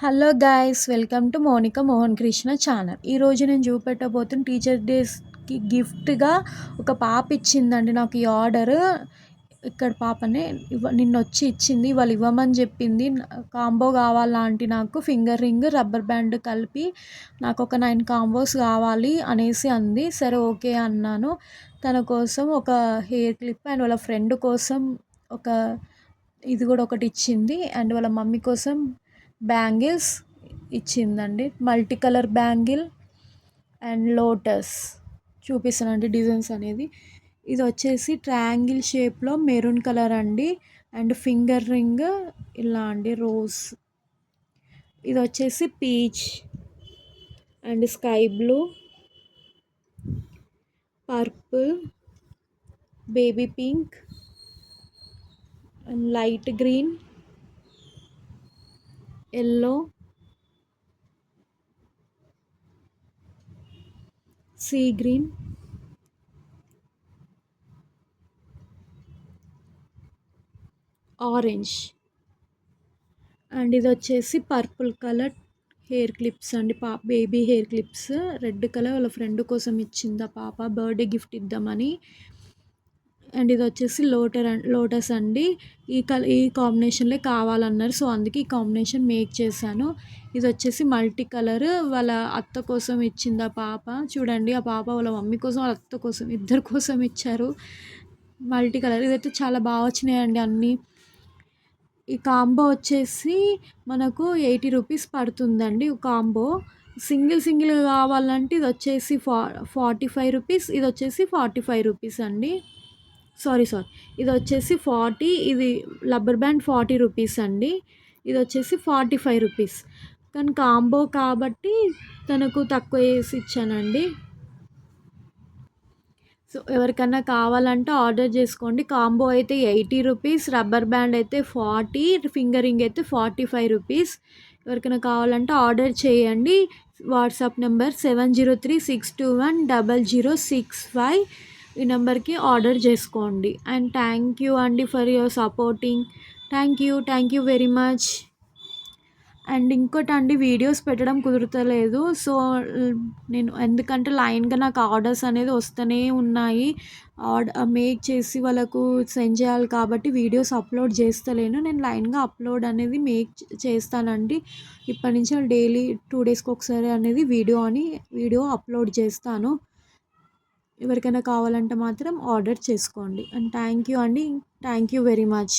Hello guys, welcome to Monika Mohan Krishna channel. ఈరోజు నేను చూపెట్టబోతున్న teacher డేస్కి గిఫ్ట్గా ఒక పాప ఇచ్చిందండి నాకు ఈ ఆర్డర్. ఇక్కడ పాపనే నిన్న వచ్చి ఇచ్చింది, వాళ్ళు ఇవ్వమని చెప్పింది. కాంబో కావాలా ఆంటీ, నాకు ఫింగర్ రింగ్ రబ్బర్ బ్యాండ్ కలిపి నాకు ఒక 9 కాంబోస్ కావాలి అనేసి అంది. సరే ఓకే అన్నాను. తన కోసం ఒక హెయిర్ క్లిప్ అండ్ వాళ్ళ ఫ్రెండ్ కోసం ఒక ఇది కూడా ఒకటి ఇచ్చింది. అండ్ వాళ్ళ మమ్మీ కోసం బ్యాంగిల్స్ ఇచ్చిందండి. Multi colour bangle and lotus చూపిస్తానండి డిజైన్స్ అనేది. ఇది వచ్చేసి ట్రయాంగిల్ షేప్లో మెరూన్ కలర్ అండి. అండ్ ఫింగర్ రింగ్ ఇలా అండి, రోజ్. ఇది వచ్చేసి peach and sky blue, purple, baby pink and light green, yellow, sea green, orange. And ఇది వచ్చేసి పర్పుల్ కలర్ హెయిర్ క్లిప్స్ అండి, baby hair clips. Red colour వాళ్ళ ఫ్రెండ్ కోసం ఇచ్చింది ఆ పాప, బర్త్డే గిఫ్ట్ ఇద్దామని. అండ్ ఇది వచ్చేసి లోటస్ అండి. ఈ కాంబినేషన్లే కావాలన్నారు, సో అందుకే ఈ కాంబినేషన్ మేక్ చేశాను. ఇది వచ్చేసి మల్టీ కలర్ వాళ్ళ అత్త కోసం ఇచ్చింది ఆ పాప. చూడండి, ఆ పాప వాళ్ళ మమ్మీ కోసం వాళ్ళ అత్త కోసం ఇద్దరి కోసం ఇచ్చారు మల్టీ కలర్. ఇదైతే చాలా బాగా వచ్చినాయండి అన్నీ. ఈ కాంబో వచ్చేసి మనకు 80 రూపీస్ పడుతుందండి కాంబో. సింగిల్ కావాలంటే ఇది వచ్చేసి 45 రూపీస్, ఇది వచ్చేసి 45 రూపీస్ అండి. సారీ ఇది వచ్చేసి 40, ఇది రబ్బర్ బ్యాండ్ 40 రూపీస్ అండి. ఇది వచ్చేసి 45 రూపీస్. కానీ కాంబో కాబట్టి తనకు తక్కువ వేసి ఇచ్చానండి. సో ఎవరికన్నా కావాలంటే ఆర్డర్ చేసుకోండి. కాంబో అయితే 80 రూపీస్, రబ్బర్ బ్యాండ్ అయితే 40, ఫింగరింగ్ అయితే 45 రూపీస్. ఎవరికైనా కావాలంటే ఆర్డర్ చేయండి. WhatsApp number 7036210065. ఈ నెంబర్కి ఆర్డర్ చేసుకోండి. అండ్ థ్యాంక్ యూ అండి for your supporting. Thank you very much. And ఇంకోటండి, వీడియోస్ పెట్టడం కుదురుతలేదు. సో నేను ఎందుకంటే లైన్గా నాకు ఆర్డర్స్ అనేది వస్తూనే ఉన్నాయి. మేక్ చేసి వాళ్ళకు సెండ్ చేయాలి కాబట్టి వీడియోస్ అప్లోడ్ చేస్తలేను. నేను లైన్గా అప్లోడ్ అనేది చేస్తానండి. ఇప్పటి నుంచి డైలీ 2 డేస్కి ఒకసారి అనేది వీడియో అప్లోడ్ చేస్తాను. ఎవరికైనా కావాలంటే మాత్రం ఆర్డర్ చేసుకోండి. అండ్ థ్యాంక్ యూ అండి, థ్యాంక్ యూ వెరీ మచ్.